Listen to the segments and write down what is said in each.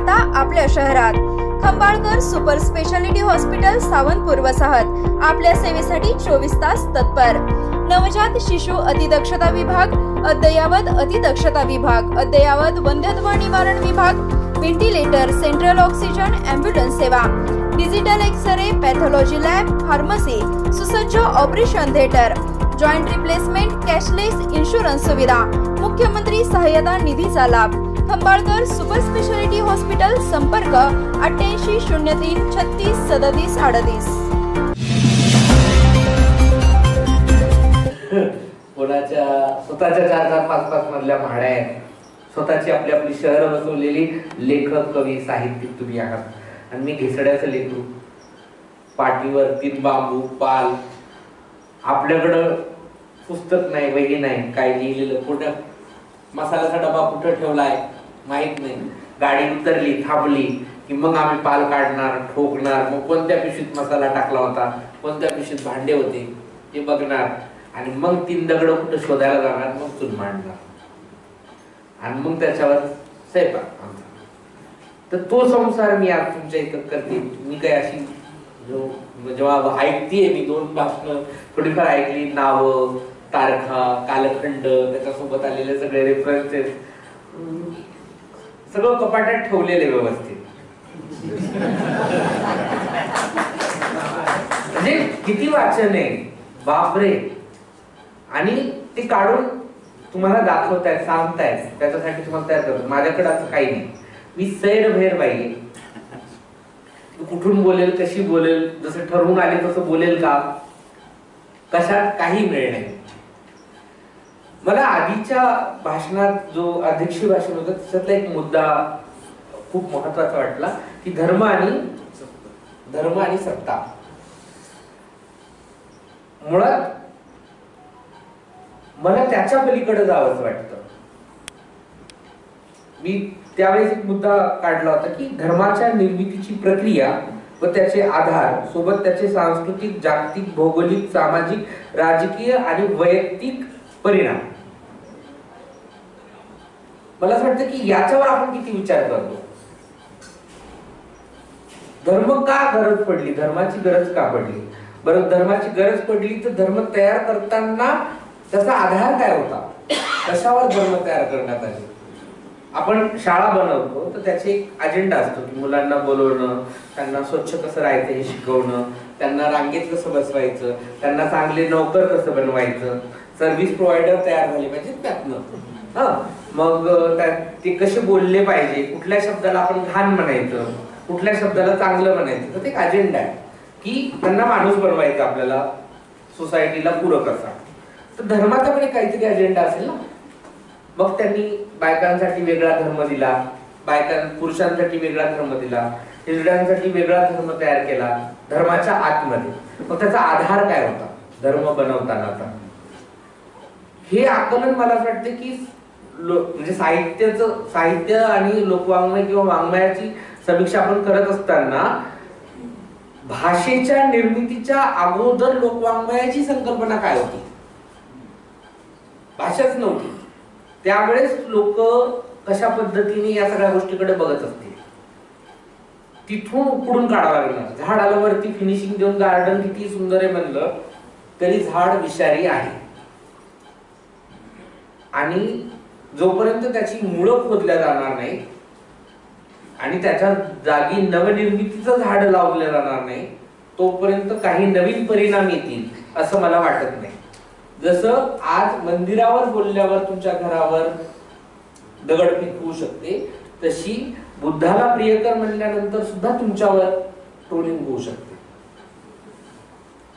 आता आपल्या शहरात Khambalkar super speciality hospital Sawantpur वसाहत आपल्या सेवेसाठी 24 तास तत्पर। नवजात शिशु अतिदक्षता विभाग, अद्ययावत अतिदक्षता विभाग, अद्ययावत वंध्यत्व निवारण विभाग, व्हेंटिलेटर, सेंट्रल ऑक्सिजन, ॲम्ब्युलन्स सेवा, digital x ray, pathology lab, pharmacy, सुसज्ज operation theatre, joint replacement, cashless insurance सुविधा, मुख्यमंत्री सहाय्यता निधीचा लाभ। खंबाळकर सुपर स्पेशालिटी हॉस्पिटल, संपर्क 88 03 36 37 38। कोणाच्या स्वतःच्या 4-4-5-5 मधल्या म्हाड्या आहेत, स्वतःची आपली शहर बसवलेली लेखक, कवी, साहित्यिक तुम्ही आहात आणि मी घिसड्याचं लेकरू, पाठीवर 3 बांबू, पाल, आपल्याकडं पुस्तक नाही, वही नाही, काय लिहिलेलं, कुठं मसाल्याचा डबा कुठं ठेवलाय माहित नाही, गाडी उतरली, थांबली की मग आम्ही पाल काढणार, ठोकणार, मग कोणत्या पिशवीत मसाला टाकला होता, कोणत्या पिशवीत भांडे होते हे बघणार आणि मग 3 दगड कुठं शोधायला जाणार, मग चूल मांडणार आणि मग त्याच्यावर स्वयंपाक आमचा। तर तो संसार मी आज तुमच्या इथं करते। मी काय अशी जेव्हा ऐकतीये, मी 2 भाषणं थोडीफार ऐकली, नावं, तारखा, कालखंड, त्याच्यासोबत आलेले सगळे रेफरन्सेस सगळं कपाटात ठेवलेले व्यवस्थित। म्हणजे किती वाचन आहे बापरे, आणि ते काढून तुम्हाला दाखवतायत, सांगतायत, त्याच्यासाठी तुम्हाला तयार करतो। माझ्याकडे असं काही नाही, मी सैर भेर बाई, कुठून बोलेल, कशी बोलेल, जसं ठरवून आले तसं बोलेल का, कशात काही मिळ नाही। मला आधीच्या भाषणात जो अध्यक्षीय भाषण होतं त्याच्यातला एक मुद्दा खूप महत्वाचा वाटला की धर्म आणि सत्ता। मुळात मला त्याच्या पलीकडे जावंच वाटतं। मी त्यावेळेस एक मुद्दा काढला होता की धर्माच्या निर्मितीची प्रक्रिया व त्याचे आधार सोबत त्याचे सांस्कृतिक, जागतिक, भौगोलिक, सामाजिक, राजकीय आणि वैयक्तिक परिणाम। मला असं वाटतं की याच्यावर आपण किती विचार करतो। धर्म का गरज पडली, धर्माची गरज का पडली? बरं, धर्माची गरज पडली तर धर्म तयार करताना त्याचा आधार काय होता, कशावर धर्म तयार करण्यात आले? आपण शाळा बनवतो तर त्याचे एक अजेंडा असतो की मुलांना बोलवणं, त्यांना स्वच्छ कसं राहायचं हे शिकवणं, त्यांना रांगेत कसं बसवायचं, त्यांना चांगले नोकर कसं बनवायचं, सर्व्हिस प्रोव्हायडर तयार झाले पाहिजे त्यातनं, मग ते कसे बोलले पाहिजे, कुठल्या शब्दाला आपण घाण म्हणायचं, कुठल्या शब्दाला चांगलं म्हणायचं, तर ते एक अजेंडा आहे की त्यांना माणूस बनवायचा आपल्याला, सोसायटीला पूरक असा। तर धर्माचा पण काहीतरी अजेंडा असेल ना। मग त्यांनी बायकांसाठी वेगळा धर्म दिला, पुरुषांसाठी वेगळा धर्म दिला, हिजड्यांसाठी वेगळा धर्म तयार केला धर्माच्या आतमध्ये। मग त्याचा आधार काय होता धर्म बनवतानाचा, हे आकलन मला असं वाटतं की म्हणजे साहित्य आणि लोकवाङ्मय किंवा वाङ्मयाची समीक्षा आपण करत असताना भाषेच्या निर्मितीच्या अगोदर लोकवाङ्मयाची संकल्पना काय होती? भाषाच नव्हती। त्यावेळेस लोक कशा पद्धतीने या सगळ्या गोष्टीकडे बघत असतील, तिथून उकडून काढावं लागणार। झाडाला वरती फिनिशिंग देऊन गार्डन किती सुंदर आहे म्हणलं तरी झाड विषारी आहे, आणि जोपर्यंत त्याची मुळं खोदल्या जाणार नाही आणि त्याच्या जागी नवनिर्मितीचं झाड लावलं जाणार नाही तोपर्यंत काही नवीन परिणाम येतील असं मला वाटत नाही। जसं आज मंदिरावर बोलल्यावर तुमच्या घरावर दगडफेक होऊ शकते, तशी बुद्धाला प्रियकर म्हणल्यानंतर सुद्धा तुमच्यावर ट्रोलिंग होऊ शकते।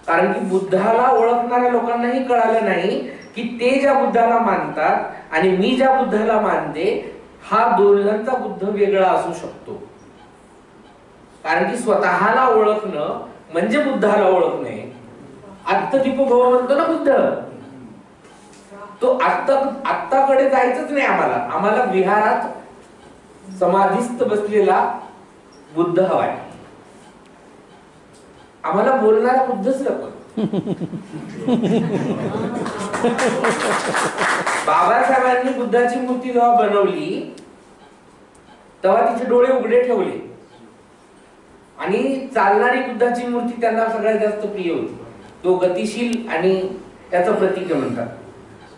कारण की बुद्धाला ओळखणाऱ्या लोकांनाही कळालं नाही की ते ज्या बुद्धाला मानतात आणि मी ज्या बुद्धाला मानते हा दोघांचा बुद्ध वेगळा असू शकतो। कारण की स्वतःला ओळखणं म्हणजे बुद्धाला ओळखणे। आत्मदीप भव म्हणतो ना बुद्ध, तो आत्ताकडे जायचंच नाही आम्हाला विहारात समाधीस्थ बसलेला बुद्ध हवाय। आम्हाला बोलणारा बुद्धच नको। बाबासाहेबांनी बुद्धाची मूर्ती जेव्हा बनवली तेव्हा तिचे डोळे उघडे ठेवले आणि चालणारी बुद्धाची मूर्ती त्यांना सगळ्यात जास्त प्रिय होती. तो गतिशील आणि त्याचं प्रतीक म्हणतात.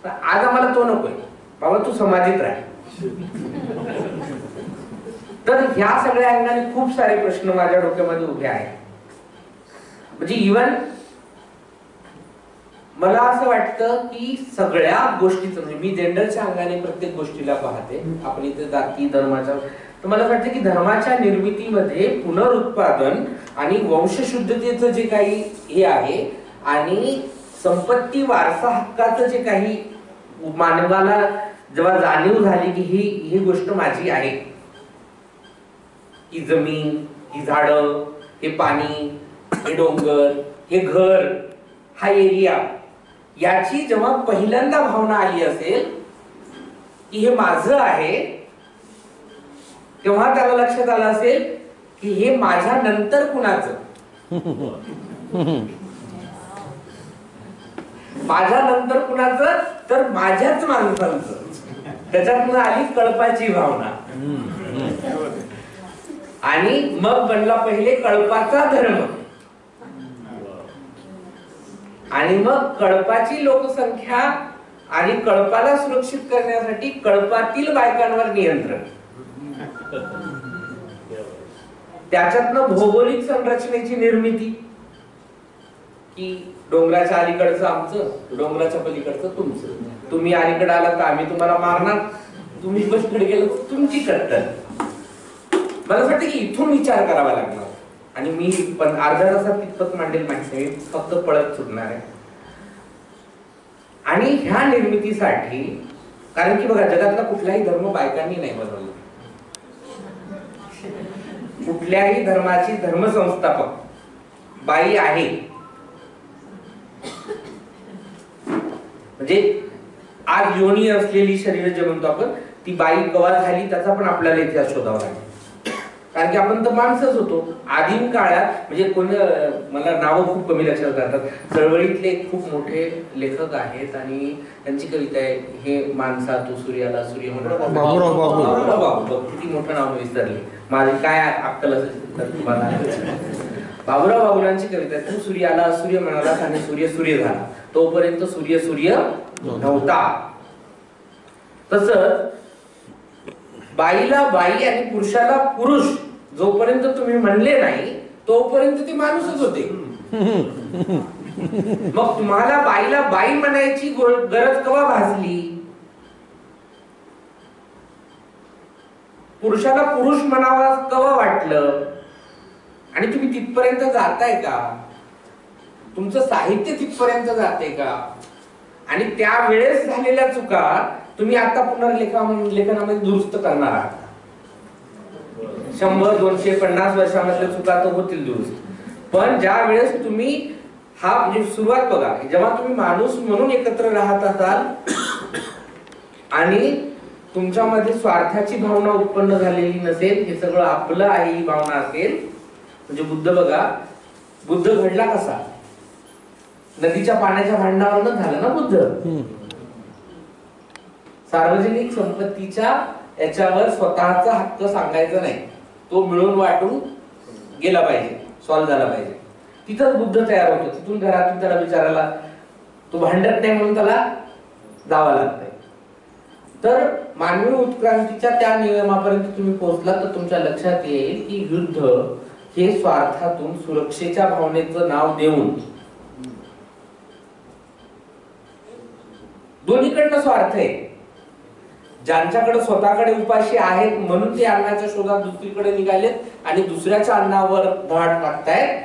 आज आम्हाला तो नकोय बाबा, तू समाधीत राह. तर ह्या सगळ्या अंगाने खूप सारे प्रश्न माझ्या डोक्यामध्ये उभे आहेत. म्हणजे इव्हन मला असं वाटतं की सगळ्या गोष्टीचं, म्हणजे मी जेंडरच्या अंगाने प्रत्येक गोष्टीला पाहते. आपण इथे जाती धर्माच्या, तर मला वाटतं की धर्माच्या निर्मितीमध्ये पुनरुत्पादन आणि वंशशुद्धतेचं जे काही हे आहे आणि संपत्ती वारसा हक्काचं जे काही मानवाला जेव्हा जाणीव झाली की ही गोष्ट माझी आहे, ही जमीन, ही झाडं, हे पाणी, हे डोंगर, हे घर, हा एरिया, याची जेव्हा पहिल्यांदा भावना आली असेल की हे माझं आहे, तेव्हा त्याला लक्षात आलं असेल की हे माझ्या नंतर कुणाचं, माझ्या नंतर कुणाचं, तर माझ्याच माणसांचं. त्याच्यातून आली कळपाची भावना आणि मग बनला पहिले कळपाचा धर्म आणि मग कळपाची लोकसंख्या आणि कळपाला सुरक्षित करण्यासाठी कळपातील बायकांवर नियंत्रण. त्याच्यातनं भौगोलिक संरचनेची निर्मिती की डोंगराच्या अलीकडचं आमचं, डोंगराच्या पलीकडचं तुमचं. तुम्ही अलीकडे आला तर आम्ही तुम्हाला मारणार, तुम्ही पलीकडे गेलो तर तुमची कट्टर. मला असं वाटतं की इथून विचार करावा लागणार. आणि मी पण अर्ध्या तासात कितपत मांडेल माहिती नाही, फक्त पळत सुटणार आहे. आणि ह्या निर्मितीसाठी, कारण की बघा जगातला कुठलाही धर्म बायकांनी नाही बनवला. कुठल्याही धर्माची धर्मसंस्थापक बाई आहे. म्हणजे आज योनी असलेली शरीर जे म्हणतो आपण, ती बाई कवा झाली त्याचा पण आपल्याला इतिहास शोधावा लागेल. कारण की आपण तर माणसंच होतो. आदिम काळात म्हणजे कोण, मला नावं खूप कमी लक्षात राहतात, चळवळीतले खूप मोठे लेखक आहेत आणि त्यांची कविता आहे, हे माणसा तू सूर्याला सूर्य म्हणतात. बाबूराव, किती मोठं नाव विसरले, माझी काय अक्कल असेल तर तुम्हाला. बाबूराव बाबुरांची कविता आहे, तू सूर्याला सूर्य म्हणालास आणि सूर्य सूर्य झाला, तोपर्यंत सूर्य सूर्य नव्हता. तसंच बाईला बाई आणि पुरुषाला पुरुष जोपर्यंत तुम्ही म्हणले नाही तोपर्यंत ते माणूसच होते. मग तुम्हाला बाईला बाई म्हणायची गरज केव्हा भासली? पुरुषाला पुरुष म्हणावा केव्हा वाटलं? आणि तुम्ही तिथपर्यंत जाताय का? तुमचं साहित्य तिथपर्यंत जाते का? आणि त्यावेळेस झालेल्या चुका तुम्ही आता पुनर्लेखनामध्ये दुरुस्त करणार आहात. 100, 200, 50 वर्षामधल्या चुका तर होतील दुरुस्त. पण ज्या वेळेस तुम्ही हा म्हणजे सुरुवात बघा, जेव्हा तुम्ही माणूस म्हणून एकत्र राहत असाल आणि तुमच्यामध्ये स्वार्थाची भावना उत्पन्न झालेली नसेल, हे सगळं आपलं आहे ही भावना असेल, म्हणजे बुद्ध बघा, बुद्ध घडला कसा? नदीच्या पाण्याच्या भांडणावरच झालं ना बुद्ध. सार्वजनिक संपत्तीच्या याच्यावर स्वतःचा हक्क सांगायचा नाही, तो मिळून वाटून गेला पाहिजे, सॉल्व्ह झाला पाहिजे. तिथंच बुद्ध तयार होतो. तिथून घरातून त्याला विचारायला, तो भांडत नाही म्हणून त्याला जावं लागतंय. तर मानवी उत्क्रांतीच्या त्या नियमापर्यंत तुम्ही पोहोचला तर तुमच्या लक्षात येईल की युद्ध हे स्वार्थातून सुरक्षेच्या भावनेचं नाव देऊन, दोन्हीकडनं स्वार्थ आहे. ज्यांच्याकडे स्वतःकडे उपाशी आहेत म्हणून ते अन्नाच्या शोधात दुसरीकडे निघालेत आणि दुसऱ्याच्या अन्नावर धाड टाकतायत,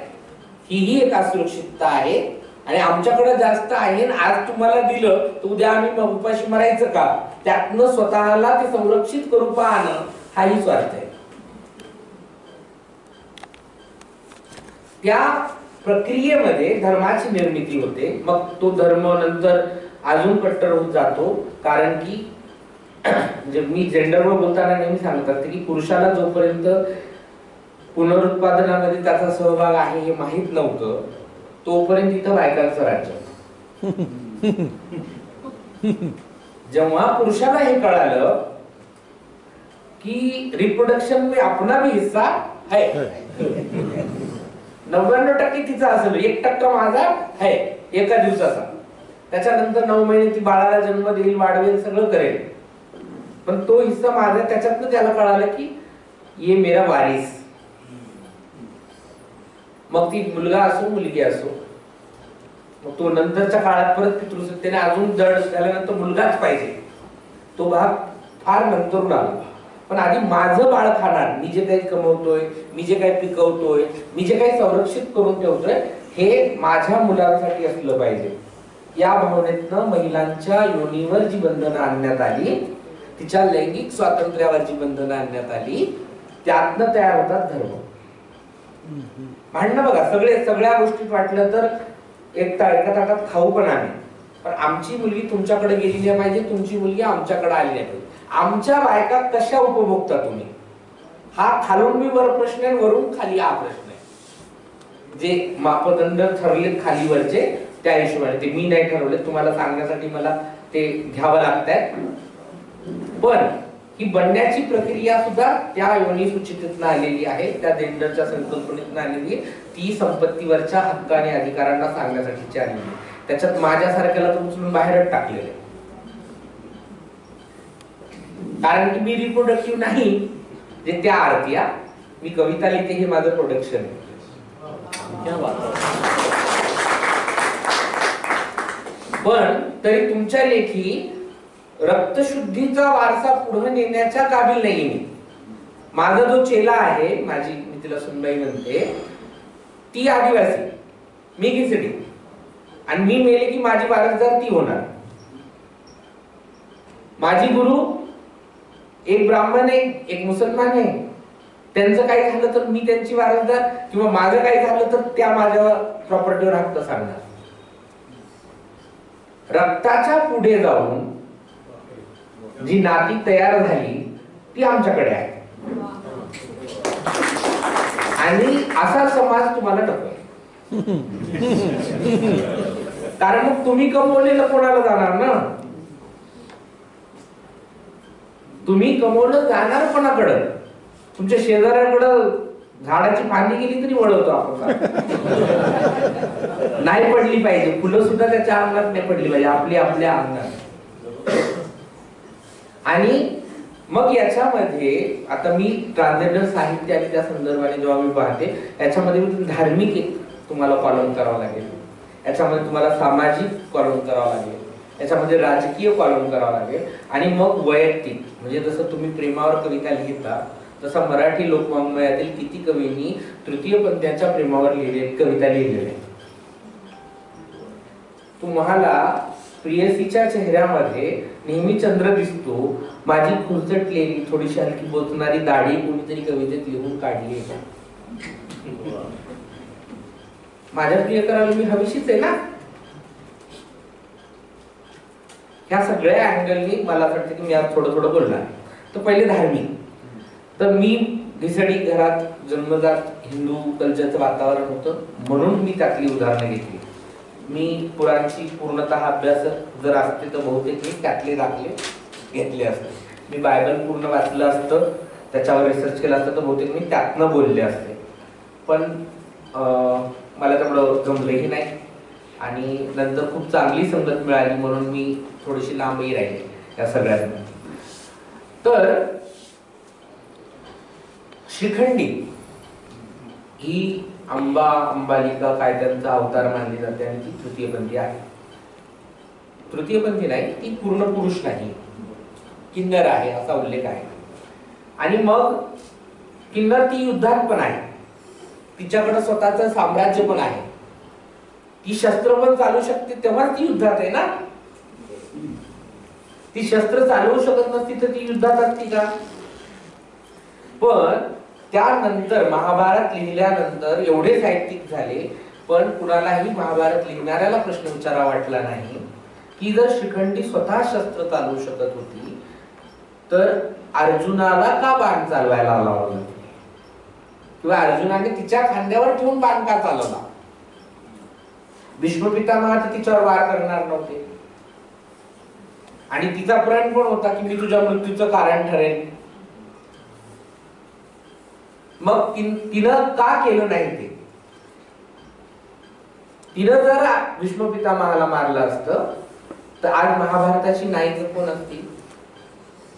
हीही एक असुरक्षितता आहे. आणि आमच्याकडे जास्त आहे, आज तुम्हाला दिलं तर उद्या आम्ही उपाशी मरायचं का? त्यातनं स्वतःला ते संरक्षित करू पाहणं हाही स्वार्थ आहे. त्या प्रक्रियेमध्ये धर्माची निर्मिती होते. मग तो धर्म नंतर अजून कट्टर होत जातो. कारण की म्हणजे मी जेंडरवर बोलताना नेहमी सांगत असते की पुरुषाला जोपर्यंत पुनरुत्पादनामध्ये त्याचा सहभाग आहे हे माहित नव्हतं, तोपर्यंत इथं बायकांचं राज्य. जेव्हा पुरुषाला हे कळालं कि रिप्रोडक्शन में अपना भी हिस्सा है. 99% तिचा असेल, 1% माझा आहे एका दिवसाचा. त्याच्यानंतर 9 महिने ती बाळाला जन्म देईल, वाढवेल, सगळं करेल. पण तो हिस्सा माझा. त्याच्यातनं त्याला कळालं की ये मेरा वारिस. मग ती मुलगा असो मुलगी असो, मग तो नंतरच्या काळात परत पितृसत्तेने अजून जड झाल्यानंतर मुलगाच पाहिजे, तो भाग फार नंतरून आला. पण आधी माझं बाळ खाणार, मी जे काही कमवतोय, मी जे काही पिकवतोय, मी जे काही संरक्षित करून ठेवतोय, हे माझ्या मुलांसाठी असलं पाहिजे. या भावनेतनं महिलांच्या योनीवर जी बंधनं आणण्यात आली, तिच्या लैंगिक स्वातंत्र्यावर जी बंधनं आणण्यात आली, त्यातनं तयार होतात धर्म. भांडणं बघा, सगळ्या गोष्टीत वाटलं तर एका ताटात खाऊ पण आम्ही, पण आमची मुलगी तुमच्याकडे गेली नाही पाहिजे, तुमची मुलगी आमच्याकडे आली नाही पाहिजे. आमच्या बायका कशा उपभोगता तुम्ही, हा खालून मी वर प्रश्न आहे, वरून खाली हा प्रश्न आहे. जे मापदंड ठरलेत खालीवरचे त्या हिशोबाने, ते मी नाही ठरवले, तुम्हाला सांगण्यासाठी मला ते घ्यावं लागतंय. पण ही बनण्याची प्रक्रिया सुद्धा त्या योनी सूचितेतनं आलेली आहे, त्या जेंडरच्या संकल्पनेतनं आलेली आहे. ती संपत्तीवरच्या हक्क आणि अधिकारांना सांगण्यासाठीची आलेली आहे. त्याच्यात माझ्यासारख्याला तर उचलून बाहेरच टाकलेलं आहे, कारण की मी रिप्रोडक्टिव्ह नाही. जे त्या आरतीया मी कविता लिहिते, हे माझं प्रोडक्शन आहे. पण तरी तुमच्या लेखी रक्तशुद्धीचा वारसा पुढे नेण्याच्या काबिल नाही मी. माझा जो चेला आहे, मी तिला सुनबाई म्हणते, ती आदिवासी, मी खिचडी, आणि मी मेले की माझी वारसदार ती होणार. माझी गुरु एक ब्राह्मण आहे, एक मुसलमान आहे. त्यांचं काही झालं तर मी त्यांची वारसदार, किंवा माझं काही झालं तर त्या माझ्या प्रॉपर्टीवर हक्क सांगणार. रक्ताच्या पुढे जाऊन जी नाती तयार झाली ती आमच्याकडे आहे, आणि असा समाज तुम्हाला नको. कारण मग तुम्ही कमवलेलं कोणाला जाणार ना, तुम्ही कमवलं जाणार कोणाकडं? तुमच्या शेजाऱ्याकडं झाडाची फांदी गेली तरी वळवतो आपण. नाही पडली पाहिजे, फुलं सुद्धा त्याच्या अंगात नाही पडली पाहिजे, आपल्या अंगात. आणि मग याच्यामध्ये आता मी ट्रान्सजेंडर साहित्य आणि त्या संदर्भाने जेव्हा मी पाहते, याच्यामध्ये धार्मिक एक तुम्हाला कॉलम करावं लागेल, याच्यामध्ये तुम्हाला सामाजिक कॉलम करावं लागेल, याच्यामध्ये राजकीय कॉलम करावं लागेल, आणि मग वैयक्तिक. म्हणजे जसं तुम्ही प्रेमावर कविता लिहिता, तसा मराठी लोकवाङ्मयातील किती कवींनी तृतीय पंथाच्या प्रेमावर कविता लिहिलेल्या. तुम्हाला प्रियसीच्या चेहऱ्यामध्ये नेहमी चंद्र दिसतो, माझी खुरचटलेली थोडीशी हलकी बोचणारी दाढी कोणीतरी कवितेत लिहून काढली. माझ्या प्रियकराला मी हवीशीच आहे ना. ह्या सगळ्या अँगलनी मला असं वाटतं की मी आज थोडं बोलणार. तर पहिले धार्मिक, तर मी घिसडी घरात जन्मजात हिंदू कल्चरचं वातावरण होतं, म्हणून मी त्यातली उदाहरणं घेतली. मी पुराणची पूर्णतः अभ्यास जर असते तर बहुतेक मी त्यातले दाखले घेतले असते. मी बायबल पूर्ण वाचलं असतं, त्याच्यावर रिसर्च केला असतं, तर बहुतेक मी त्यातनं बोलले असते. पण मला तेवढं जमलंही नाही, आणि नंतर खूप चांगली संगत मिळाली म्हणून मी थोडीशी लांबही राहिली या सगळ्यांना. तर श्रीखंडी ही अंबालिका काय त्यांचा अवतार मानली जाते, आणि ती तृतीयपंथी आहे. तृतीयपंथी नाही, ती पूर्ण पुरुष नाही, किन्नर आहे असा उल्लेख आहे. आणि मग किन्नर ती युद्धात पण आहे, तिच्याकडे स्वतःचं साम्राज्य पण आहे, ती शस्त्र पण चालू शकते, तेव्हा ती युद्धात आहे ना. ती शस्त्र चालवू शकत नसती तर ती युद्धात असती का? पण त्यानंतर महाभारत लिहिल्यानंतर एवढे साहित्यिक झाले, पण कुणालाही महाभारत लिहिणाऱ्याला प्रश्न विचारा वाटला नाही की जर शिखंडी स्वतः शस्त्र चालवू शकत होती तर अर्जुनाला का बाण चालवायला लावला, किंवा अर्जुनाने तिच्या खांद्यावर ठेवून बाण का चालवला? भीष्म पितामह तिच्यावर वार करणार नव्हते, आणि तिचा प्रण पण होता की मी तुझ्या मृत्यूचं कारण ठरेल. मग तिनं का केलं नाही ते? तिनं जर भीष्म पितामहाला मारलं असतं तर आज महाभारताची नायिका कोण असती?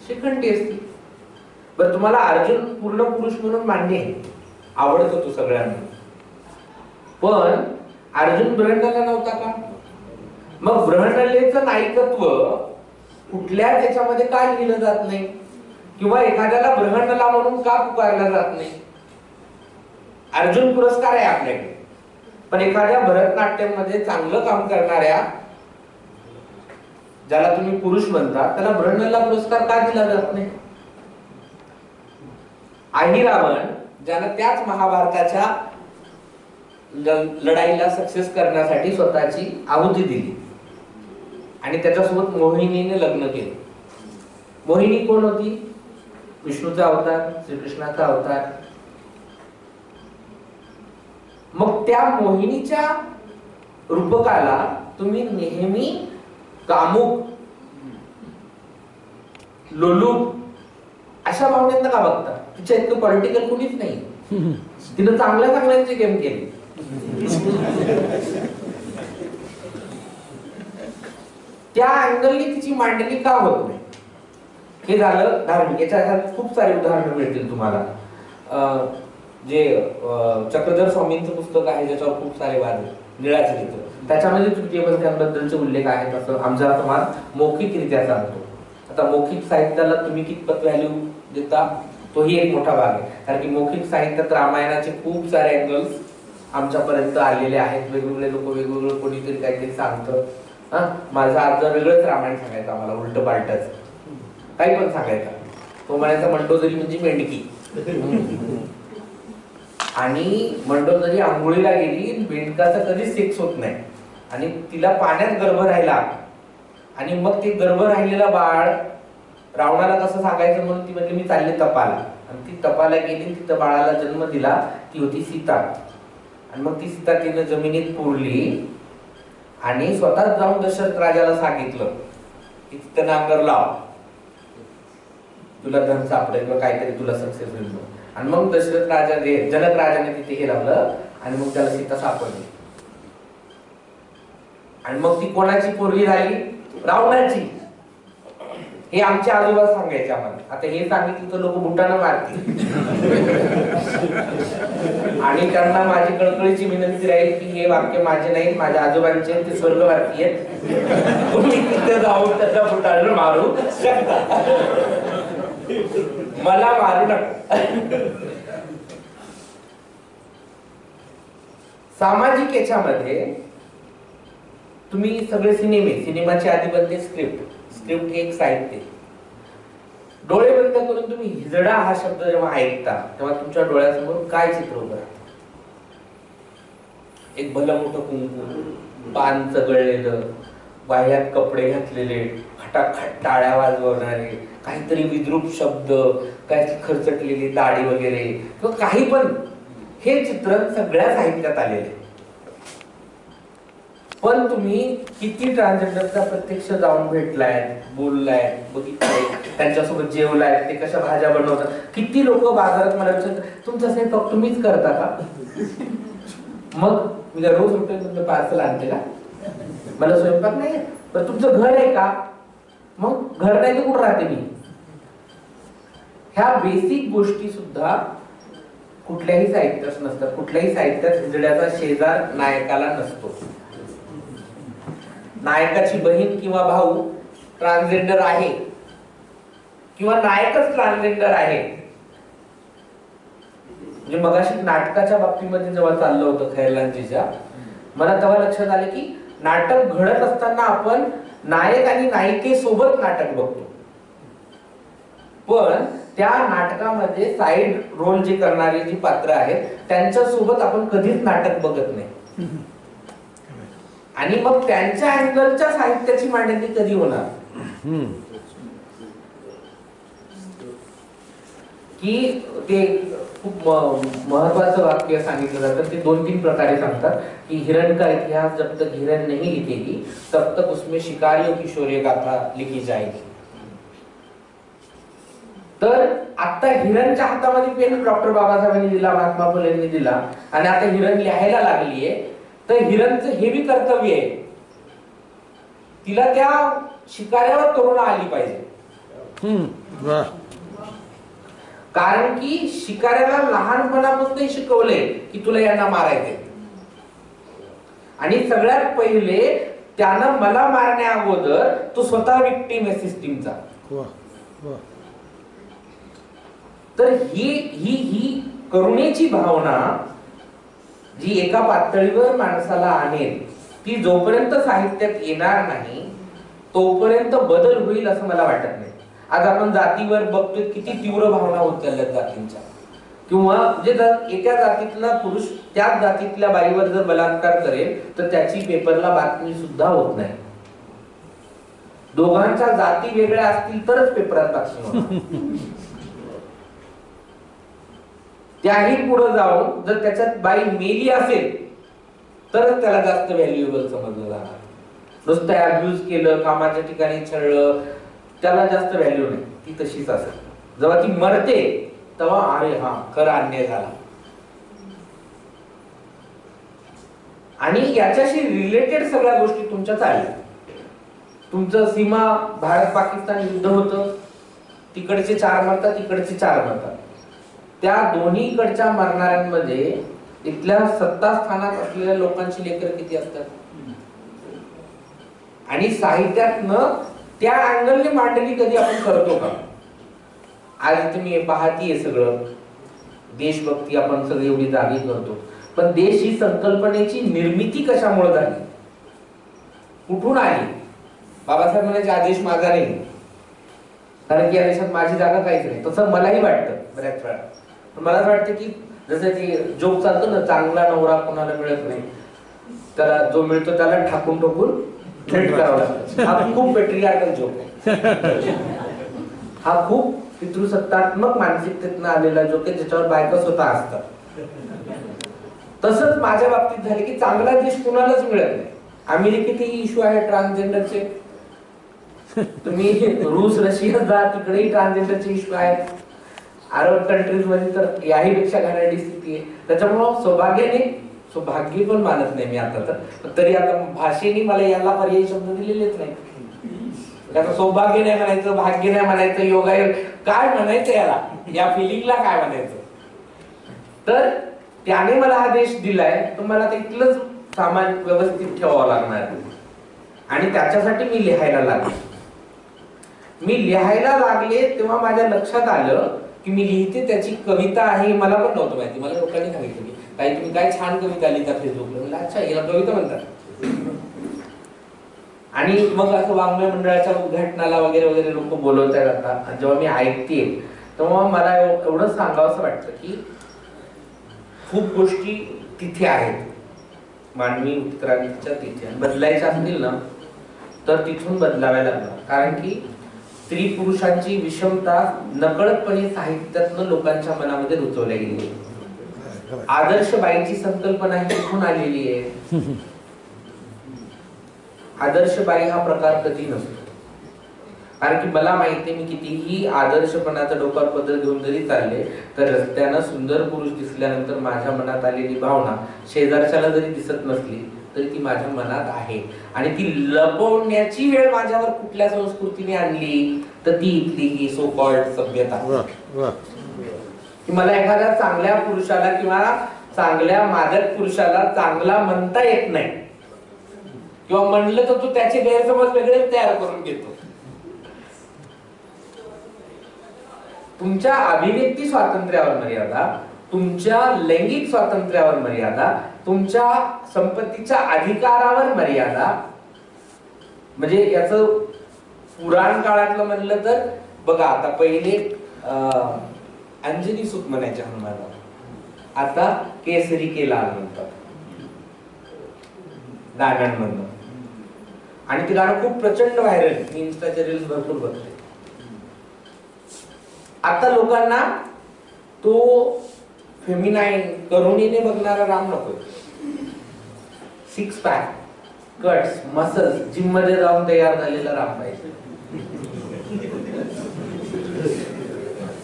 शिखंडी असती. बरं, तुम्हाला अर्जुन पूर्ण पुरुष म्हणून मान्य आहे, आवडतो तो सगळ्यांना, पण अर्जुन ब्रह्मणाला नव्हता का? मग ब्रह्मणालेचं नायकत्व कुठल्या त्याच्यामध्ये का लिहिलं जात नाही? किंवा एखाद्याला ब्रह्मणाला म्हणून का पुकारला जात नाही? अर्जुन पुरस्कार आहे आपल्याकडे, पण एखाद्या भरतनाट्यम मध्ये चांगलं काम करणाऱ्या, ज्याला तुम्ही पुरुष म्हणता, त्याला ब्रह्मणाला पुरस्कार का दिला जात नाही? अहिरावण ज्यानं त्याच महाभारताच्या लढाईला सक्सेस करण्यासाठी स्वतःची आहुती दिली आणि त्याच्यासोबत मोहिनीने लग्न केले. मोहिनी कोण होती? विष्णूचा अवतार, श्रीकृष्णाचा अवतार. मग त्या मोहिनीच्या रूपकाला तुम्ही नेहमी कामुक, लोलूप अशा भावनेनं का बघता? तिच्या इतकं पॉलिटिकल कुणीच नाही. तिनं चांगल्या चांगल्यांचे गेम केले. त्या अँगलनी तिची मांडणी का होत नाही? हे झालं धार्मिक. याच्या खूप सारे उदाहरणं मिळतील तुम्हाला. जे चक्रधर स्वामींचं पुस्तक आहे ज्याच्यावर खूप सारे वाद, निळा चरित्र, त्याच्यामध्ये तृतीयपंथांबद्दलचे उल्लेख आहेत असं आमचा समाज मौखिकरित्या सांगतो. आता मौखिक साहित्याला तुम्ही कितपत व्हॅल्यू देता तोही एक मोठा भाग आहे, कारण की मौखिक साहित्यात रामायणाचे खूप सारे अँगल्स आमच्यापर्यंत आलेले आहेत. वेगवेगळे लोक वेगवेगळं कोणीतरी काहीतरी सांगतं. माझा आज वेगळंच रामायण सांगायचं, आम्हाला उलट पालटच काही पण सांगायचं. तो म्हणायचा मंडोदरी म्हणजे मेंढकी, आणि मंडोदरी आंघोळीला गेली, मेंढकाचा कधीच सेक्स होत नाही आणि तिला पाण्यात गर्भ राहिला आणि मग ते गर्भ राहिलेला बाळ रावणाला कसं सांगायचं म्हणून ती म्हणजे मी चालले तपाला, आणि ती तपाला गेली, तिथं बाळाला जन्म दिला. ती होती सीता. आणि मग ती सीता तिने जमिनीत पुरली आणि स्वतःच जाऊन दशरथ राजाला सांगितलं की तिथं नांगर लाव, तुला धन सापडेल किंवा काहीतरी तुला सक्सेस होईल. आणि मग दशरथ राजा, जनक राजाने तिथे हे लावलं आणि मग त्याला सीता सापडली. आणि मग ती कोणाची पोरगी झाली? रावणाची. हे आमचे आजोबा सांगायचे आम्हाला. आता हे सांगितलं तर लोक बुटानं मारतील. आणि त्यांना माझी कळकळीची विनंती राहील की हे वाक्य माझे नाही, माझ्या आजोबांचे, ते स्वर्गवासी आहेत. तुम्ही तिथे जाऊन त्याच्या बुटानं मारू शकता, मला मारू नका. सामाजिक याच्यामध्ये तुम्ही सगळे सिनेमाची आधी बनते स्क्रिप्ट हे एक साहित्य. डोळे बंद करून तुम्ही हिजडा हा शब्द जेव्हा ऐकता तेव्हा तुमच्या डोळ्यासमोर काय चित्र उभं राहतं? एक भलं मोठं कुंकू, पान चगळलेलं, बाह्यात कपडे घातलेले, खटाखट टाळ्या वाजवणारे, काहीतरी विद्रूप शब्द, काय खरचटलेली दाढी वगैरे किंवा काही पण, हे चित्रण सगळ्या साहित्यात आलेले. पण तुम्ही किती ट्रान्सजेंडरचा प्रत्यक्ष जाऊन भेटलाय, बोललाय, बघितलाय, त्यांच्यासोबत जेवलाय, ते कशा भाज्या बनवतात. किती लोक बाजारात मला विचारतात तुमचा स्वयंपाक तुम्हीच करता का? मग मी रोज उठून तुमचं पार्सल आणते का? मला स्वयंपाक नाही, पण तुमचं घर आहे का? मग घर नाही तर कुठं राहते मी? ह्या बेसिक गोष्टी सुद्धा कुठल्याही साहित्यात नसतात. कुठल्याही साहित्यात हिजड्याचा शेजार नायकाला नसतो. नायकाची बहीण किंवा भाऊ ट्रान्सजेंडर आहे किंवा नायकच ट्रान्सजेंडर आहे. म्हणजे मगाशी नाटकाच्या बाबतीमध्ये जेव्हा चाललं होतं खैरलांजीच्या, मला तेव्हा लक्षात आलं की नाटक घडत असताना आपण नायक आणि नायिकेसोबत नाटक बघतो, पण त्या नाटकामध्ये साईड रोल जे करणारी जी पात्र आहेत त्यांच्यासोबत आपण कधीच नाटक बघत नाही. आणि मग त्यांच्या अँगलच्या साहित्याची मांडणी कधी होणार? की ते खूप महत्वाचं वाक्य सांगितलं जातं. ते 2-3 प्रकारे सांगतात की हिरण का इतिहास जब तक हिरण नहीं लिखेगी तब तक उसमें शिकारियों की शौर्य गाथा लिखी जाएगी. तर आता हिरणच्या हातामध्ये पेन डॉक्टर बाबासाहेबांनी दिला, महात्मा फुलेंनी दिला, आणि आता हिरण लिहायला लागलीये, तर हिरणचं हे बी कर्तव्य आहे, तिला त्या शिकाऱ्यावर करुणा आली पाहिजे. कारण की शिकाऱ्याला लहानपणापासून शिकवलंय की तुला यांना मारायचंय, आणि सगळ्यात पहिले त्यानं मला मारण्या अगोदर तो स्वतः विक्टिम आहे सिस्टीमचा. तर ही करुणेची भावना जी एका पातळीवर माणसाला आणेल, ती जोपर्यंत साहित्यात येणार नाही तोपर्यंत बदल होईल असं मला वाटत नाही. आज आपण जातीवर बघतोय किती तीव्र भावना होत चालल्यात जातींच्या, किंवा म्हणजे जर एका जातीतला पुरुष त्याच जातीतल्या बाईवर जर बलात्कार करेल तर त्याची पेपरला बातमी सुद्धा होत नाही. दोघांच्या जाती वेगळ्या असतील तरच पेपरात बातमी होणार. त्याही पुढे जाऊन जर त्याच्यात बाई मेली असेल तरच त्याला जास्त व्हॅल्युएबल समजलं जाणार. नुसतं अब्यूज केलं, कामाच्या ठिकाणी छळलं, त्याला जास्त व्हॅल्यू नाही. ती तशीच असेल. जेव्हा ती मरते तेव्हा अरे हा खरा अन्याय झाला. आणि याच्याशी रिलेटेड सगळ्या गोष्टी तुमच्या चालल्या. तुमचं सीमा भारत पाकिस्तान युद्ध होतं, तिकडचे 4 मरतात, इकडचे 4 मरतात. त्या दोन्हीकडच्या मरणाऱ्यांमध्ये इथल्या सत्ता स्थानात असलेल्या लोकांची लेकरं किती असतात, आणि साहित्यातनं त्या अँगलने मांडणी कधी आपण करतो का? आज तुम्ही पाहतीये सगळं देशभक्ती आपण सगळी एवढी जागी करतो, पण देश ही संकल्पनेची निर्मिती कशामुळे झाली, कुठून आली? बाबासाहेब म्हणायचे आदेश माझा नाही, कारण की या देशात माझी जागा काहीच नाही. तसं मलाही वाटतं बऱ्याच वेळा. पण मला असं वाटतं की जसं ते जोक चालतो ना, चांगला नवरा कोणाला मिळत नाही, त्याला जो मिळतो त्याला ठाकून ठोकून थेट करावा लागतं. हा खूप पेट्रियार्कल जोक आहे. हा खूप पितृसत्तात्मक मानसिकतेतनं आलेला जोक आहे, ज्याच्यावर बायका स्वतः असतात. तसंच माझ्या बाबतीत झाले की चांगला देश कुणालाच मिळत नाही. अमेरिकेतही इश्यू आहे ट्रान्सजेंडरचे, तुम्ही रूस रशिया जा तिकडेही ट्रान्सजेंडरचे इश्यू आहेत. अरब कंट्रीज मध्ये तर याही पेक्षा घाणेरडी स्थिती आहे. त्याच्यामुळं सौभाग्य पण मानत नाही मी आता तर, तरी आता भाषेने मला याला पर्यायी शब्द दिलेलेच नाही. त्याचं सौभाग्य नाही म्हणायचं, भाग्य नाही म्हणायचं, योगायोग काय म्हणायचं, याला या फिलिंगला काय म्हणायचं. तर त्याने मला हा देश दिलाय, तर मला तिथलंच सामान व्यवस्थित ठेवावं लागणार, आणि त्याच्यासाठी मी लिहायला लागले. मी लिहायला लागले तेव्हा माझ्या लक्षात आलं की मी लिहिते त्याची कविता आहे, मला पण नव्हतं माहिती. मला लोकांनी सांगितलं की ताई तुम्ही काय छान कविता लिहिता फेसबुकला. मला अच्छा याला कविता म्हणतात. आणि मग असं वाङ्मय मंडळाच्या उद्घाटनाला वगैरे वगैरे लोक बोलवतात. आता जेव्हा मी ऐकते तेव्हा मला एवढं सांगावंसं वाटतं की खूप गोष्टी तिथे आहेत मानवी उत्क्रांतीच्या तिथे, बदलायच्या असतील ना तर तिथून बदलाव्या लागणार. कारण की स्त्री पुरुषांची विषमता नकळतपणे साहित्यातनं लोकांच्या मनामध्ये रुजवल्या गेली. आदर्श बाईची संकल्पना ही कुठून आलेली आहे? आदर्श बाई हा प्रकार कधी नसतो. कारण की मला माहिती आहे, मी कितीही आदर्शपणाचा डोक्यावर पदर घेऊन जरी चालले तर रस्त्यानं सुंदर पुरुष दिसल्यानंतर माझ्या मनात आलेली भावना शेजारच्याला जरी दिसत नसली तरी ती माझ्या मनात आहे. आणि ती लपवण्याची वेळ माझ्यावर कुठल्या संस्कृतीने आणली तर ती इथली ही सो कॉल्ड सभ्यता. की मला एखाद्या चांगल्या पुरुषाला किंवा चांगल्या मादक पुरुषाला चांगला म्हणता येत नाही, किंवा म्हणलं तर तू त्याचे गैरसमज वेगळेच तयार करून घेतो. तुमच्या अभिव्यक्ती स्वातंत्र्यावर मर्यादा, तुमच्या लैंगिक स्वातंत्र्यावर मर्यादा, तुमच्या संपत्तीच्या अधिकारावर मर्यादा. म्हणजे याचं पुराण काळातलं म्हणलं तर बघा, आता पहिले अंजनी सुत म्हणायचे हनुमानाला, आता केसरी केला म्हणतात गाण्यांमधनं. आणि ते गाणं खूप प्रचंड व्हायरल, मी इन्स्टाचे रील्स भरपूर बघते. आता लोकांना तो फेमिनाईन करुणीने बघणारा राम नको. 6 पॅक, कट्स, मसल्स, जिम मध्ये जाऊन तयार झालेला राम पाहिजे.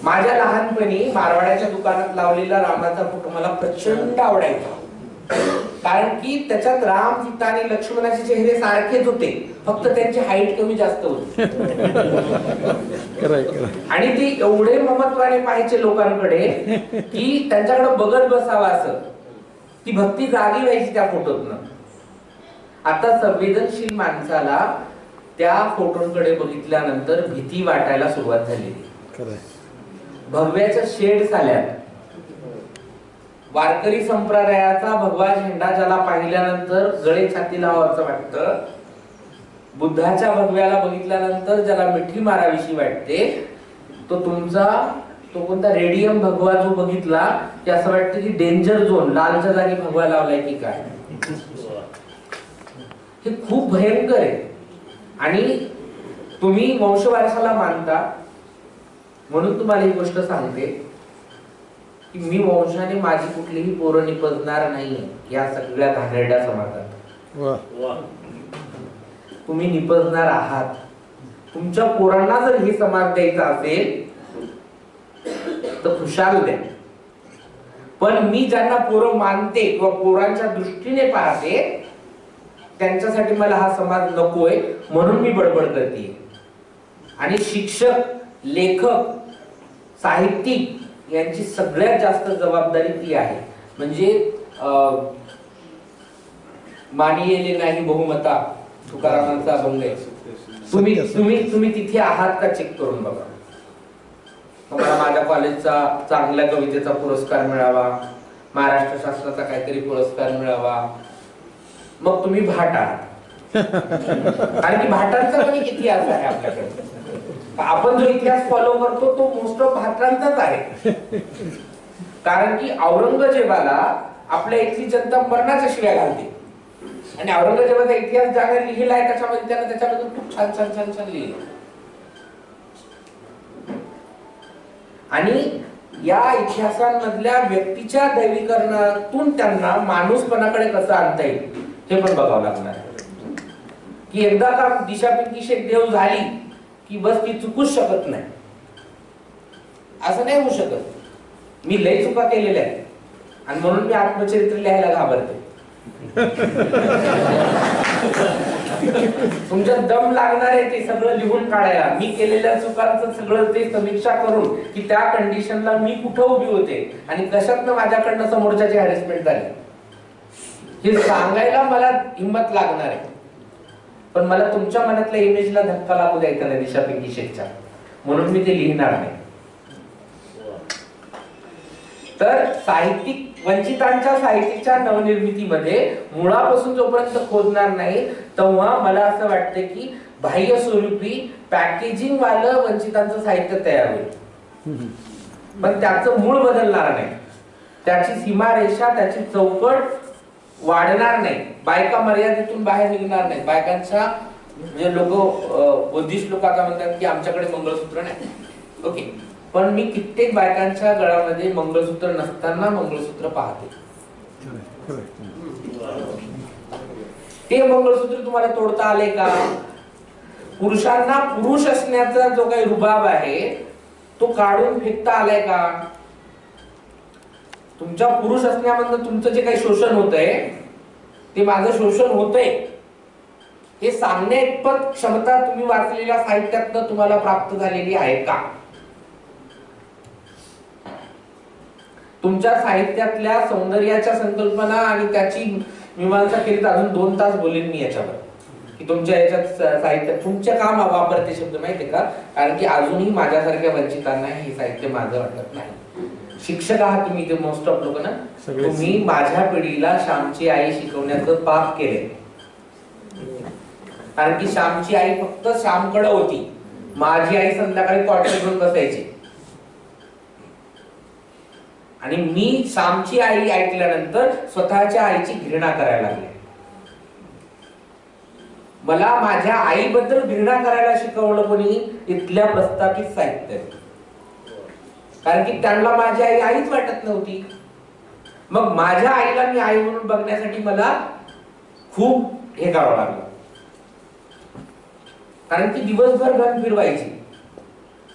माझ्या लहानपणी मारवाड्याच्या दुकानात लावलेला रामाचा फोटो मला प्रचंड आवडायचा, कारण की त्याच्यात राम, सीता आणि लक्ष्मणाचे चेहरे सारखेच होते, फक्त त्यांची हाईट कमी जास्त होती. आणि ते एवढे ममत्वाने पाहायचे लोकांकडे की त्यांच्याकडे बघत बसावं असं, ती भक्ती जागी व्हायची त्या फोटोतनं. आता संवेदनशील माणसाला त्या फोटोंकडे बघितल्यानंतर भीती वाटायला सुरुवात झालेली. भगव्याच्या शेड्स आल्या. वारकरी संप्रदायाचा भगवा झेंडा ज्याला पाहिल्यानंतर गळे छाती लावावं वाटतं, बुद्धाच्या भगव्याला बघितल्यानंतर ज्याला मिठी मारावीशी वाटते, तो कोणता रेडियम भगवा जो बघितला की असं वाटतं की डेंजर झोन, लालच्या जागी भगवा लावलाय की काय. हे खूप भयंकर आहे. आणि तुम्ही वंशवारसाला मानता म्हणून तुम्हाला ही गोष्ट सांगते की मी वंशाने माझी कुठलीही पोरं निपजणार नाही या सगळ्या घाणेरड्या समाजात. तुम्ही निपजणार आहात. तुमच्या पोरांना जर हे समाज द्यायचा असेल तर खुशाल द्या. पण मी ज्यांना पोरं मानते किंवा पोरांच्या दृष्टीने पाहते त्यांच्यासाठी मला हा समाज नकोय, म्हणून मी बडबड करते. आणि शिक्षक, लेखक, साहित्यिक यांची सगळ्यात जास्त जबाबदारी ती आहे. म्हणजे मानियेले नाही बहुमता, तुकारामांचा अभंग आहे. तुम्ही तिथे आहात का चेक करून बघा. मला माझ्या कॉलेजचा चांगल्या कवितेचा पुरस्कार मिळावा, महाराष्ट्र शास्त्राचा काहीतरी पुरस्कार मिळावा, मग तुम्ही भाट आहात. आणि ती भाटांचा पण एक इतिहास आहे आपल्याकडे. आपण जो इतिहास फॉलो करतो तो मोस्ट ऑफ भाटांचाच आहे. कारण की औरंगजेबाला आपल्या इथली जनता मरणाच्या शिव्या घालते, आणि औरंगजेबाचा इतिहास ज्याने लिहिला आहे त्याच्यामध्ये खूप छान छान छान छान लिहिलं. आणि या इतिहासांमधल्या व्यक्तीच्या दैवीकरणातून त्यांना माणूसपणाकडे कसं आणता येईल हे पण बघावं लागणार. की एकदा का दिशा पिंकी शेख देव झाली की बस ती चुकूच शकत नाही, असं नाही होऊ शकत. मी लय चुका केलेल्या आहेत आणि म्हणून मी आत्मचरित्र लिहायला घाबरते. तुमच्यात दम लागणार आहे ते सगळं लिहून काढायला. मी केलेल्या चुकांचं सगळं ते समीक्षा करून की त्या कंडिशनला मी कुठं उभी होते आणि कशातनं माझ्याकडनं समोरच्याची हॅरेसमेंट झाली हे सांगायला मला हिंमत लागणार आहे. पण मला तुमच्या मनातल्या इमेजला धक्का लागू द्यायचा नाही दिशा पिंकी शेखच्या, म्हणून मी ते लिहिणार नाही. तर साहित्यिक वंचितांच्या साहित्याच्या नवनिर्मितीमध्ये मुळापासून जोपर्यंत खोदणार नाही तेव्हा मला असं वाटतं की बाह्य स्वरूपी पॅकेजिंग वालं वंचितांचं साहित्य तयार होईल, पण त्याचं मूळ बदलणार नाही. त्याची सीमारेषा, त्याची चौकट वाढणार नाही. बायका मर्यादेतून बाहेर निघणार नाही. बायकांच्या म्हणजे लोक बुद्धिस्ट लोक आता म्हणतात की आमच्याकडे मंगळसूत्र नाही. ओके, पण मी कित्येक बायकांच्या गळ्यामध्ये मंगळसूत्र नसताना मंगळसूत्र पाहते. ते मंगळसूत्र तुम्हाला तोडता आले का? पुरुषांना पुरुष असण्याचा जो काही रुबाब आहे तो काढून फेकता आलाय का? तुमच्या पुरुष असण्यामधून तुमचं जे काही शोषण होतंय ते माझं शोषण होतंय हे सांगण्या इतपत क्षमता तुम्ही वाचलेल्या साहित्यातनं तुम्हाला प्राप्त झालेली आहे का? तुमच्या साहित्यातल्या सौंदर्याच्या संकल्पना आणि त्याची मीमांसा केली तर अजून 2 तास बोलेन मी याच्यावर की तुमच्या याच्यात साहित्य तुमच्या काम वापरते शब्द माहितीये का? कारण की अजूनही माझ्यासारख्या वंचितांना हे साहित्य माझं वाटत नाही. शिक्षक आहात तुम्ही, ते मोस्ट ऑफ लोक ना, तुम्ही माझ्या पिढीला श्यामची आई शिकवण्याचं पाप केले. कारण की श्यामची आई फक्त श्यामकडे होती. माझी आई संध्याकाळी क्वार्टर घेऊन बसायची आणि मी श्यामची आई ऐकल्यानंतर स्वतःच्या आईची घृणा करायला लागले. मला माझ्या आईबद्दल घृणा करायला शिकवलं कोणी? इथल्या प्रस्थापित साहित्य. कारण की त्यांना माझी आई आईच वाटत नव्हती. मग माझ्या आईला मी आई म्हणून बघण्यासाठी मला खूप हे करावं लागलं. कारण ती दिवसभर घन फिरवायची,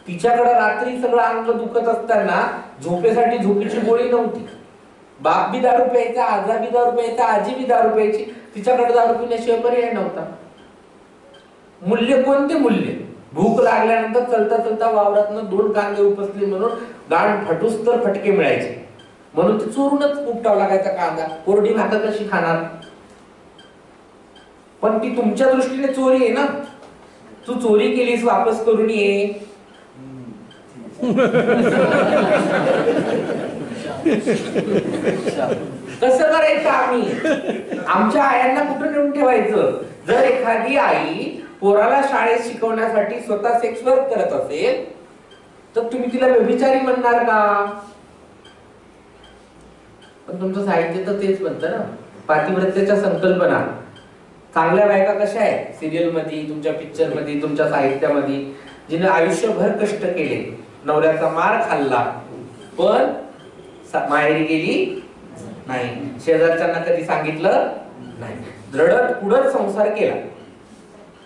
तिच्याकडे रात्री सगळं अंग दुखत असताना झोपेसाठी झोपेची गोळी नव्हती. बाप बी दारू प्यायचा, आजा बी दारू प्यायचा, आजी बी दारू प्यायची, तिच्याकडे दारू पिण्याशिवाय पर्याय नव्हता. मूल्य कोणते मूल्य? भूक लागल्यानंतर चलता चलता वावरातनं 2 कांदे उपसले म्हणून गाण फटूस तर फटके मिळायचे, म्हणून ते चोरूनच उपटावा लागायचा कांदा. कोरडी भाकर कशी खाणार? पण ती तुमच्या दृष्टीने चोरी आहे ना. तू चोरी केलीस, वापस करून ये. कसं करायचं आम्ही? आमच्या आयांना कुठं नेऊन ठेवायचं? जर एखादी आई पोराला शाळेत शिकवण्यासाठी स्वतः सेक्स वर्क करत असेल तर तुम्ही तिला व्यभिचारी म्हणणार का? पण तुमचं साहित्य तर तेच म्हणतं ना, पातिव्रत्याच्या संकल्पना. चांगल्या बायका कशा आहेत? सिरियल मध्ये, तुमच्या पिक्चर मध्ये, तुमच्या साहित्यामध्ये, जिने आयुष्यभर कष्ट केले, नवऱ्याचा मार खाल्ला पण माहेरी गेली नाही, शेजारच्यांना कधी सांगितलं नाही, रडत पुढत संसार केला,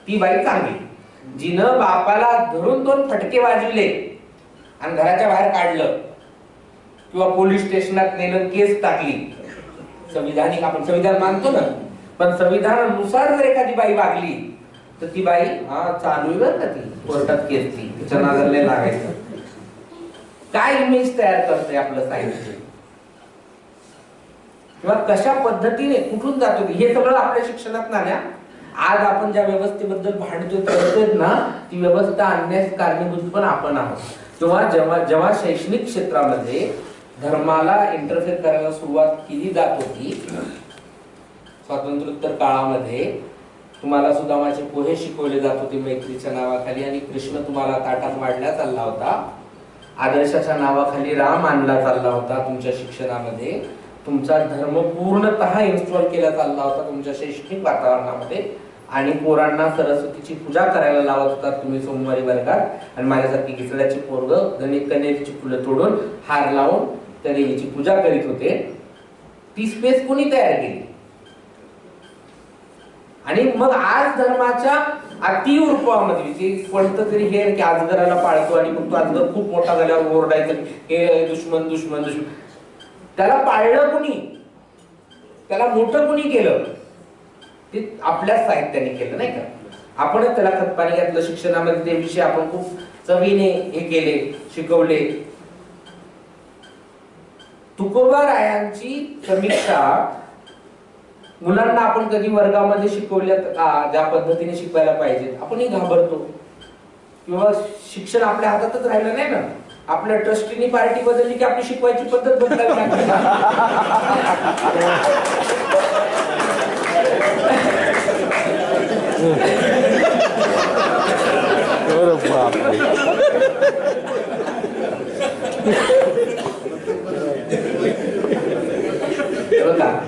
ती बाई चांगली. जिनं बापाला धरून 2 फटके वाजविले आणि घराच्या बाहेर काढलं किंवा पोलीस स्टेशनात नेलं, केस टाकली. संविधानिक आपण संविधान मानतो ना, पण संविधानानुसार जर एखादी बाई वागली तर ती बाई चालू आहे बरं का, ती कोर्टात केस, ती तिच्या नादाला लागायचं. काय इमेज तयार करते आपलं साहित्य किंवा कशा पद्धतीने कुठून जातो हे सगळं आपल्या शिक्षणात नाण्या. आज आपण ज्या व्यवस्थेबद्दल भांडतोय ना, ती व्यवस्था आणण्यास कारणीभूत पण आपण आहोत. जेव्हा शैक्षणिक क्षेत्रामध्ये धर्माला इंटरफेअर करायला सुरुवात केली जात होती, स्वातंत्र्योत्तर काळामध्ये तुम्हाला सुदामाचे पोहे शिकवले जात होते मैत्रीच्या नावाखाली, आणि कृष्ण तुम्हाला ताटात वाढला चालला होता. आदर्शाच्या नावाखाली राम आणला चालला होता तुमच्या शिक्षणामध्ये. तुमचा धर्म पूर्णतः इन्स्टॉल केला चालला होता तुमच्या शैक्षणिक वातावरणामध्ये, आणि पोरांना सरस्वतीची पूजा करायला लावत होता तुम्ही सोमवारी वर्गात, आणि माझ्यासारखी घिसड्याची पोरग कनेरीची फुलं तोडून हार लावून त्या देवीची पूजा करीत होते. ती स्पेस कोणी तयार केली? आणि मग आज धर्माच्या अतिव रूपामध्ये कोणतं तरी हे की अजगराला पाळतो आणि मग तो अजगर खूप मोठा झाल्यावर ओरडायचं हे दुश्मन दुश्मन दुश्मन. त्याला पाळलं कुणी? त्याला मोठं कुणी केलं? ते आपल्याच साहित्याने केलं नाही का? आपणच त्याला खतपाणी घातलं. शिक्षणामध्ये ते विषय आपण खूप चवीने हे केले, शिकवले. तुकोबारायांची समीक्षा मुलांना आपण कधी वर्गामध्ये शिकवल्या ज्या पद्धतीने शिकवायला पाहिजे आपणही घाबरतो, किंवा शिक्षण आपल्या हातातच राहिलं नाही ना. आपल्या ट्रस्टीनी पार्टी बदलली की आपली शिकवायची पद्धत बदलावी लागते.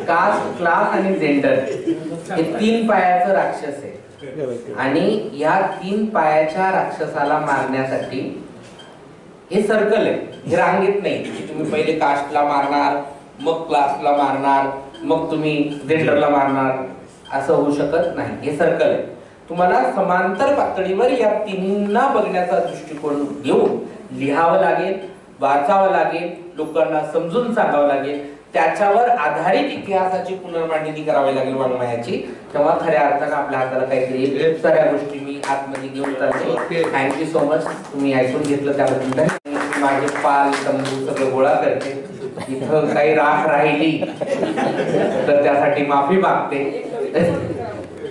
कास्ट, क्लास आणि जेंडर हे 3 पायाचं राक्षस आहे, आणि या 3 पायाच्या राक्षसाला मारण्यासाठी हे सर्कल आहे, हे रांगेत नाही की तुम्ही पहिले कास्टला मारणार, मग क्लासला मारणार, मग तुम्ही जेंडरला मारणार, असं होऊ शकत नाही. हे सर्कल आहे. तुम्हाला समांतर पातळीवर या 3ना बघण्याचा दृष्टिकोन घेऊन लिहावं लागेल, वाचावं लागेल, लोकांना समजून सांगावं लागेल, त्याच्यावर आधारित इतिहासाची पुनर्मांडणी करावी लागेल वाङ्मयाची. तेव्हा खऱ्या अर्थानं आपल्या हाताला काहीतरी साऱ्या गोष्टी मी आतमध्ये घेऊन चालते. थँक्यू सो मच, तुम्ही ऐकून घेतलं त्याबद्दल. माझे पाल तंबू सगळं गोळा करते. इथं काही राख राहिली तर त्यासाठी माफी मागते.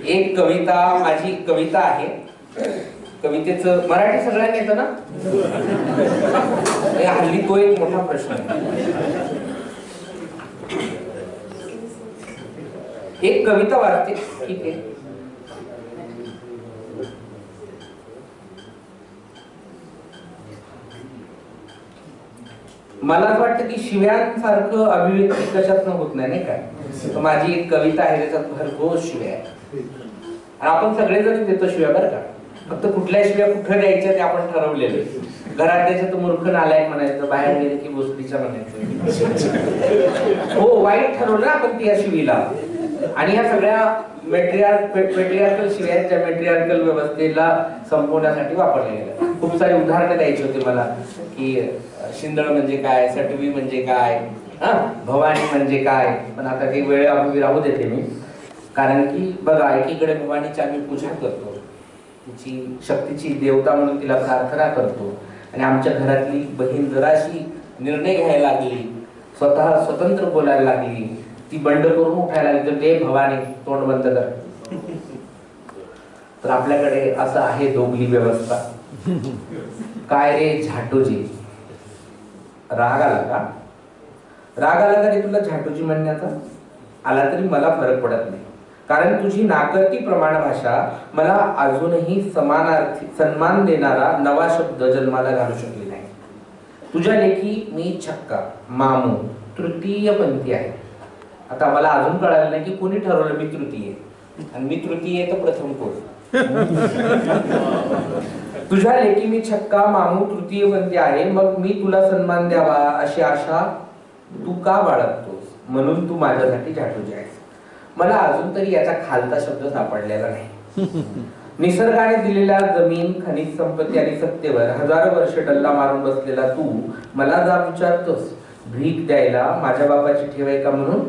एक कविता, माझी कविता आहे. कवितेचं मराठी सगळ्यांना येतं ना? हल्ली तो एक मोठा प्रश्न आहे. एक कविता वाचते, ठीक आहे? मला असं वाटतं की शिव्यांसारखं अभिव्यक्ती कशातनं होत नाही, नाही का? माझी एक कविता आहे, त्याच्यात भरघोस शिव्या आहे. आणि आपण सगळेजण देतो शिव्या बरं का. फक्त कुठल्या शिव्या कुठं द्यायच्या ते आपण ठरवलेलं. घरात द्यायचं तर मूर्ख नालायक म्हणायचं, बाहेर गेले की भोसडीच्या म्हणायचं. हो, वाईट ठरवलं आपण ती या शिवीला. आणि ह्या सगळ्या मेट्रियार्कल शिव्या ज्या मेट्रियार्कल व्यवस्थेला संपवण्यासाठी वापरल्या गेल्या. खूप सारी उदाहरणं द्यायची होती मला, की शिंदळ म्हणजे काय, सटवी म्हणजे काय, भवानी म्हणजे काय. पण आता काही वेळ अभावी राहू देते मी. कारण की बघा, एकीकडे भवानीची आम्ही पूजा करतो, तिची शक्तीची देवता म्हणून तिला प्रार्थना करतो, आणि आमच्या घरातली बहीण जराशी निर्णय घ्यायला लागली, स्वतः स्वतंत्र बोलायला लागली, ती बंड करून उठायला लागली, तर ते भवानी तोंड बंद कर. तर आपल्याकडे असं आहे दोघली व्यवस्था. काय रे झाटोजी, राग आला का? राग आला तरी तुला झाटोजी म्हणण्याचा? आला तरी मला फरक पडत नाही, कारण तुझी नाकर्ती प्रमाण भाषा मला अजूनही समानार्थी सन्मान देणारा नवा शब्द जन्माला घालू शकले नाही. तुझ्या लेखी मी छक्का, मामू, तृतीय पंथी आहे. आता मला अजून कळालं नाही की कोणी ठरवलं मी तृतीय, आणि मी तृतीय तर प्रथम कोण. तुझ्या लेखी मी छक्का, मामू, तृतीय पंथी आहे, मग मी तुला सन्मान द्यावा अशी आशा तू का बाळगतोस? म्हणून तू माझ्यासाठी झाटोजी आहेस. मला अजून तरी याचा खालचा शब्द सापडलेला नाही. निसर्गाने दिलेल्या जमीन, खनिज संपत्ती आणि सत्तेवर हजारो वर्ष डल्ला मारून बसलेला तू मला जा विचारतोस भीक द्यायला माझ्या बापाची ठेव आहे का म्हणून?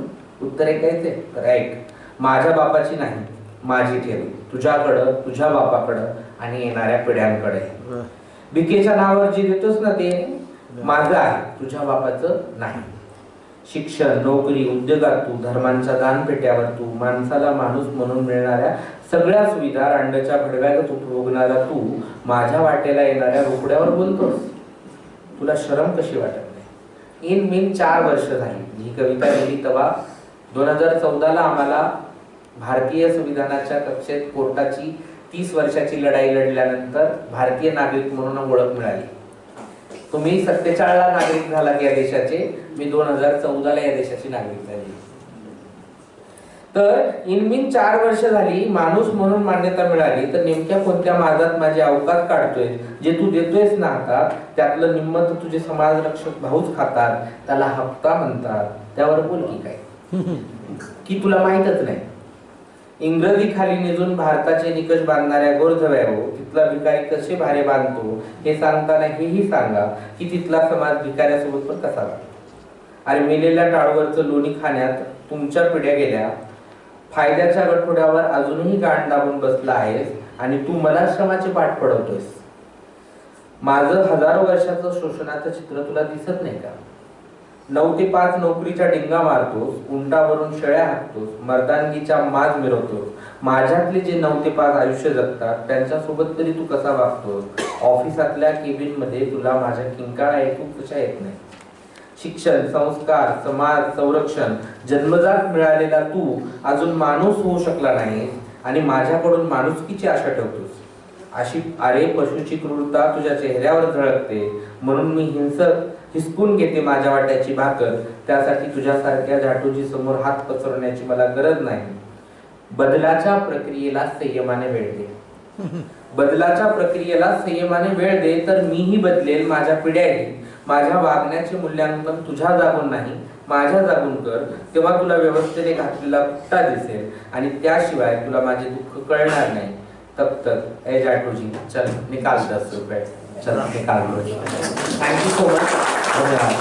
उत्तर ऐकायचे तर ऐक. माझ्या बापाची नाही, माझी ठेव तुझ्याकडं, तुझ्या बापाकडं आणि येणाऱ्या पिढ्यांकडे. भिकेच्या नावावर जे देतोस ना ते माझं आहे, तुझ्या बापाचं नाही. शिक्षण, नोकरी, उद्योगात तू, धर्मांच्या दानपेट्यावर तू, माणसाला माणूस म्हणून मिळणाऱ्या सगळ्या सुविधा रांडच्या भडव्यागत उपभोगणारा तू माझ्या वाटेला येणाऱ्या रोकड्यावर बोलतोस. तुला शरम कशी वाटत नाही? इन मिन 4 वर्ष झाली ही कविता लिहिली तेव्हा 2014ला आम्हाला भारतीय संविधानाच्या कक्षेत कोर्टाची 30 वर्षाची लढाई लढल्यानंतर भारतीय नागरिक म्हणून ओळख मिळाली. तुम्ही 47ला नागरिक झालात या देशाचे, मी 2014ला या देशाची नागरिक झाली. तर इनमिन 4 वर्ष झाली माणूस म्हणून मान्यता मिळाली, तर नेमक्या कोणत्या माझात माझे अवकाश काढतोय? जे तू देतोयस ना हातात त्यातलं निम्म तर तुझे समाजरक्षक भाऊच खातात, त्याला हप्ता म्हणतात. त्यावर बोल की काय, की तुला माहीतच नाही? इंग्रजी खाली निजून भारताचे निकष बांधणाऱ्या गोरधव्यावर तिथला भिकारी कसे भारे बांधतो हे सांगताना हेही सांगा की तिथला समाज भिकाऱ्यासोबत पण कसा वागतो. अरे मेलेल्या टाळूवरचं लोणी खाण्यात तुमच्या पिढ्या गेल्या, फायद्याच्या गठोड्यावर अजूनही गाण दाबून बसला आहेस आणि तू मला श्रमाचे पाठ पडवतोयस. माझं हजारो वर्षाचं शोषणाचं चित्र तुला दिसत नाही का? 9 ते 5 नोकरीच्या डिंगा मारतोस, उंटावरून शेळ्या हाकतोस, मर्दानगीच्या माज मिरवतोस. माझ्यातले जे 9 ते 5 आयुष्य जगतात त्यांच्यासोबत तरी तू कसा वागतोस? ऑफिसातल्या केबिन मध्ये तुला माझ्या किंकाळा ऐकू कशा येत नाही? शिक्षण, संस्कार, समाज संरक्षण जन्मजात मिळालेला तू अजून माणूस होऊ शकला नाही आणि माझ्याकडून माणुसकीची आशा ठेवतोस. अशी अरे पशुची क्रूरता तुझ्या चेहऱ्यावर झळकते, म्हणून मी हिसकून घेते माझ्या वाट्याची भाकर. त्यासाठी तुझ्यासारख्या झाटोजी समोर हात पसरवण्याची मला गरज नाही. बदलाच्या प्रक्रियेला संयमाने वेळ दे. बदलाच्या प्रक्रियेला संयमाने वेळ दे, तर मीही बदलेल, माझ्या पिढ्याही. माझ्या वागण्याचे मूल्यांकन तुझ्या जागून नाही, माझ्या जागून कर. तेव्हा तुला व्यवस्थेने घातलेला कुट्टा दिसेल आणि त्याशिवाय तुला माझे दुःख कळणार नाही. तब तक ए जाटोजी चल निकाल 10 रुपये, चल निकाल. Thank you so much. धन्यवाद.